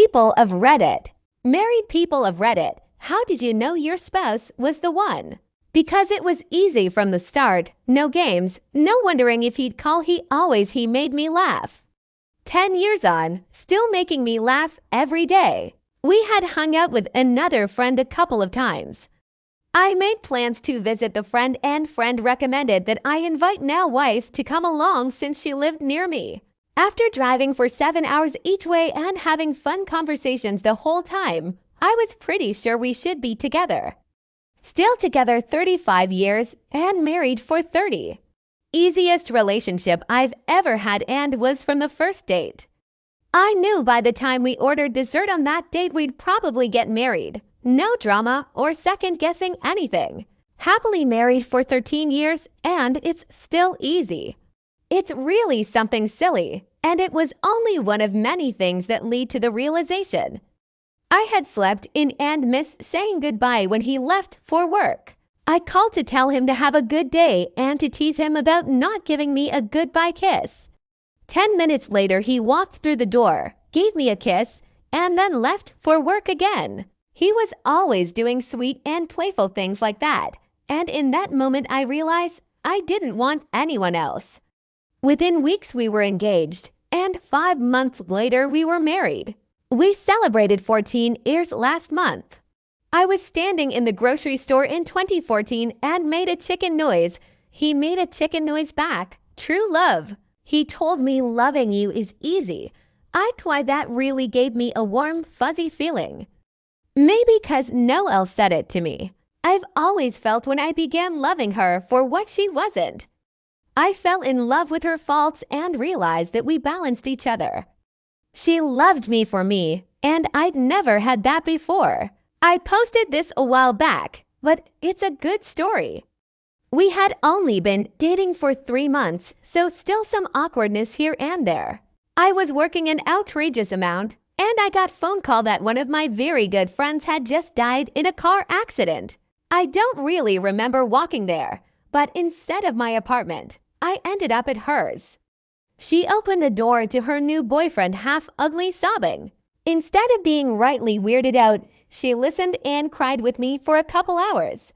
People of Reddit. Married people of Reddit, how did you know your spouse was the one? Because it was easy from the start. No games, no wondering if he'd call. He made me laugh. 10 years on, still making me laugh every day. We had hung out with another friend a couple of times. I made plans to visit the friend, and friend recommended that I invite now wife to come along since she lived near me. After driving for 7 hours each way and having fun conversations the whole time, I was pretty sure we should be together. Still together 35 years and married for 30. Easiest relationship I've ever had, and was from the first date. I knew by the time we ordered dessert on that date we'd probably get married. No drama or second guessing anything. Happily married for 13 years, and it's still easy. It's really something silly, and it was only one of many things that lead to the realization. I had slept in and missed saying goodbye when he left for work. I called to tell him to have a good day and to tease him about not giving me a goodbye kiss. 10 minutes later, he walked through the door, gave me a kiss, and then left for work again. He was always doing sweet and playful things like that, and in that moment I realized I didn't want anyone else. Within weeks we were engaged, and 5 months later we were married. We celebrated 14 years last month. I was standing in the grocery store in 2014 and made a chicken noise. He made a chicken noise back. True love. He told me loving you is easy. Why that really gave me a warm, fuzzy feeling. Maybe 'cause no one else said it to me. I've always felt when I began loving her for what she wasn't. I fell in love with her faults and realized that we balanced each other. She loved me for me, and I'd never had that before. I posted this a while back, but it's a good story. We had only been dating for 3 months, so still some awkwardness here and there. I was working an outrageous amount, and I got phone call that one of my very good friends had just died in a car accident. I don't really remember walking there, but instead of my apartment, I ended up at hers. She opened the door to her new boyfriend, half ugly, sobbing. Instead of being rightly weirded out, she listened and cried with me for a couple hours.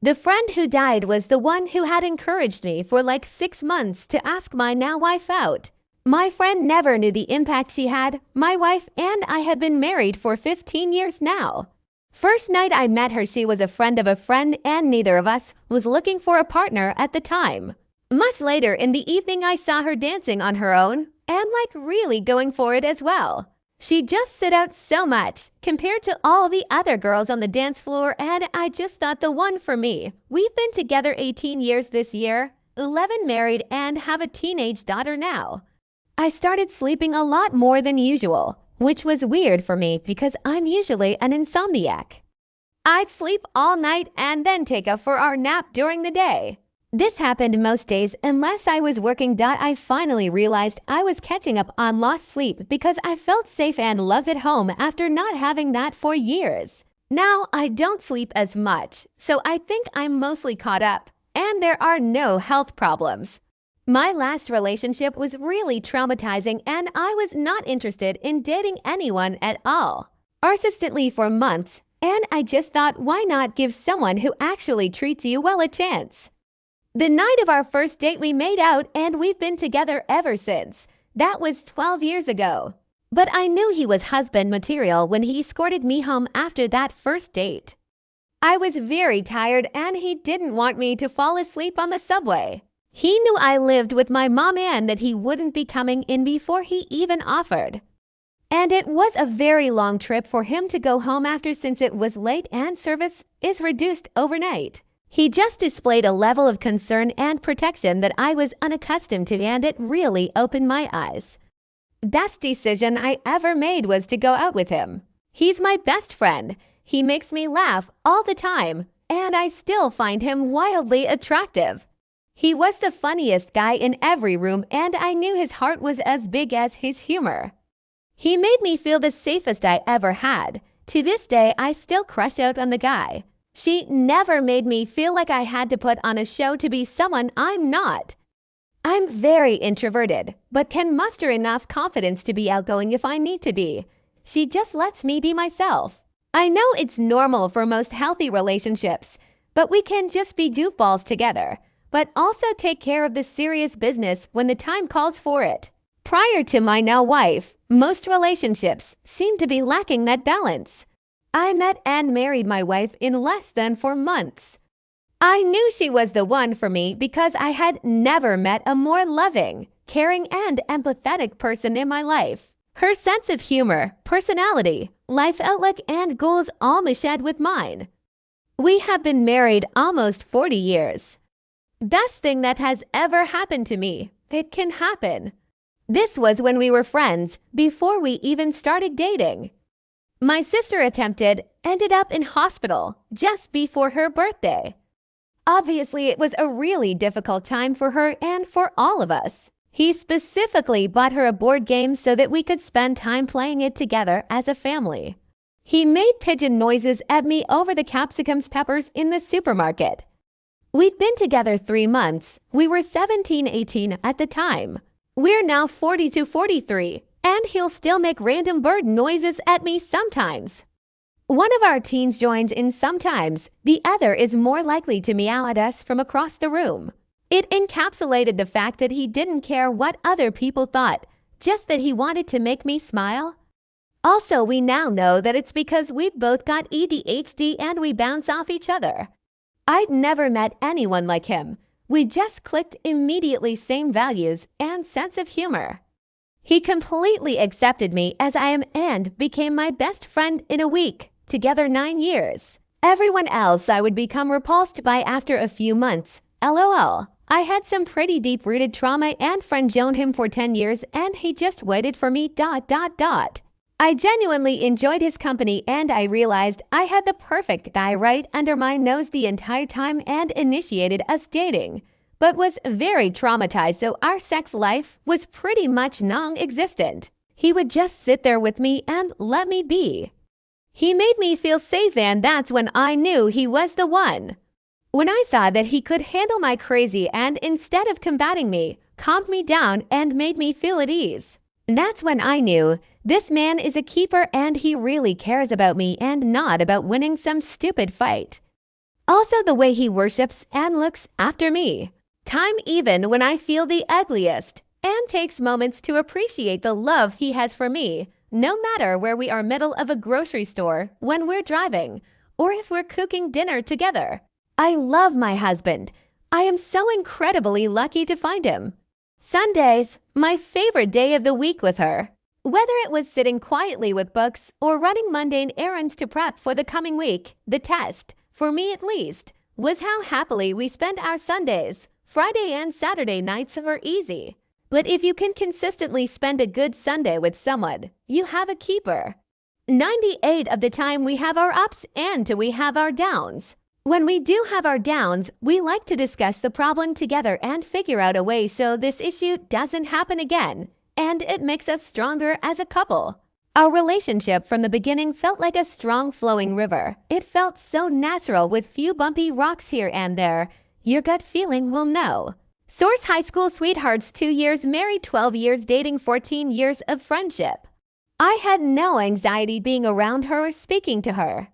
The friend who died was the one who had encouraged me for like 6 months to ask my now wife out. My friend never knew the impact she had. My wife and I had been married for 15 years now. First night I met her, she was a friend of a friend, and neither of us was looking for a partner at the time. Much later in the evening I saw her dancing on her own and like really going for it as well. She just stood out so much compared to all the other girls on the dance floor, and I just thought the one for me. We've been together 18 years this year, 11 married, and have a teenage daughter now. I started sleeping a lot more than usual, which was weird for me because I'm usually an insomniac. I'd sleep all night and then take a 4-hour nap during the day. This happened most days unless I was working. I finally realized I was catching up on lost sleep because I felt safe and loved at home after not having that for years. Now I don't sleep as much, so I think I'm mostly caught up, and there are no health problems. My last relationship was really traumatizing, and I was not interested in dating anyone at all. Persistently for months, and I just thought, why not give someone who actually treats you well a chance? The night of our first date we made out, and we've been together ever since. That was 12 years ago. But I knew he was husband material when he escorted me home after that first date. I was very tired, and he didn't want me to fall asleep on the subway. He knew I lived with my mom and that he wouldn't be coming in before he even offered. And it was a very long trip for him to go home after, since it was late and service is reduced overnight. He just displayed a level of concern and protection that I was unaccustomed to, and it really opened my eyes. Best decision I ever made was to go out with him. He's my best friend. He makes me laugh all the time, and I still find him wildly attractive. He was the funniest guy in every room, and I knew his heart was as big as his humor. He made me feel the safest I ever had. To this day, I still crush out on the guy. She never made me feel like I had to put on a show to be someone I'm not. I'm very introverted, but can muster enough confidence to be outgoing if I need to be. she just lets me be myself. I know it's normal for most healthy relationships, but we can just be goofballs together, but also take care of the serious business when the time calls for it. Prior to my now wife, most relationships seem to be lacking that balance. I met and married my wife in less than 4 months. I knew she was the one for me because I had never met a more loving, caring, and empathetic person in my life. Her sense of humor, personality, life outlook, and goals all meshed with mine. We have been married almost 40 years. Best thing that has ever happened to me. It can happen. This was when we were friends, before we even started dating. My sister ended up in hospital just before her birthday. Obviously, it was a really difficult time for her and for all of us. He specifically bought her a board game so that we could spend time playing it together as a family. He made pigeon noises at me over the capsicums peppers in the supermarket. We'd been together 3 months. We were 17, 18 at the time. We're now 42, 43, and he'll still make random bird noises at me sometimes. One of our teens joins in sometimes, the other is more likely to meow at us from across the room. It encapsulated the fact that he didn't care what other people thought, just that he wanted to make me smile. Also, we now know that it's because we've both got ADHD and we bounce off each other. I'd never met anyone like him. We just clicked immediately, same values and sense of humor. He completely accepted me as I am and became my best friend in a week, together 9 years. Everyone else I would become repulsed by after a few months. LOL. I had some pretty deep-rooted trauma and friend-zoned him for 10 years and he just waited for me ... I genuinely enjoyed his company and I realized I had the perfect guy right under my nose the entire time and initiated us dating, but was very traumatized, so our sex life was pretty much non-existent. He would just sit there with me and let me be. He made me feel safe and that's when I knew he was the one. When I saw that he could handle my crazy and instead of combating me, calmed me down and made me feel at ease. That's when I knew this man is a keeper and he really cares about me and not about winning some stupid fight. Also the way he worships and looks after me. Time even when I feel the ugliest and takes moments to appreciate the love he has for me, no matter where we are middle of a grocery store, when we're driving, or if we're cooking dinner together. I love my husband. I am so incredibly lucky to find him. Sundays, my favorite day of the week with her. Whether it was sitting quietly with books or running mundane errands to prep for the coming week, the test, for me at least, was how happily we spent our Sundays. Friday and Saturday nights were easy. But if you can consistently spend a good Sunday with someone, you have a keeper. 98 of the time we have our ups and we have our downs. When we do have our downs, we like to discuss the problem together and figure out a way so this issue doesn't happen again, and it makes us stronger as a couple. Our relationship from the beginning felt like a strong flowing river. It felt so natural with few bumpy rocks here and there. Your gut feeling will know. Source: high school sweethearts, 2 years married, 12 years dating, 14 years of friendship. I had no anxiety being around her or speaking to her.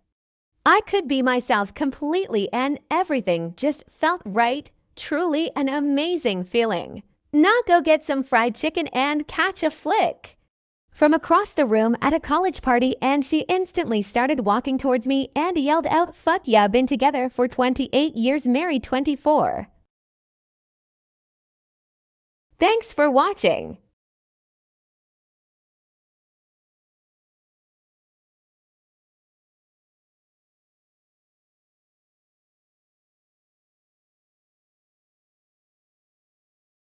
I could be myself completely and everything just felt right. Truly an amazing feeling. Not go get some fried chicken and catch a flick from across the room at a college party, and she instantly started walking towards me and yelled out, "Fuck yeah, been together for 28 years, married 24. Thanks for watching.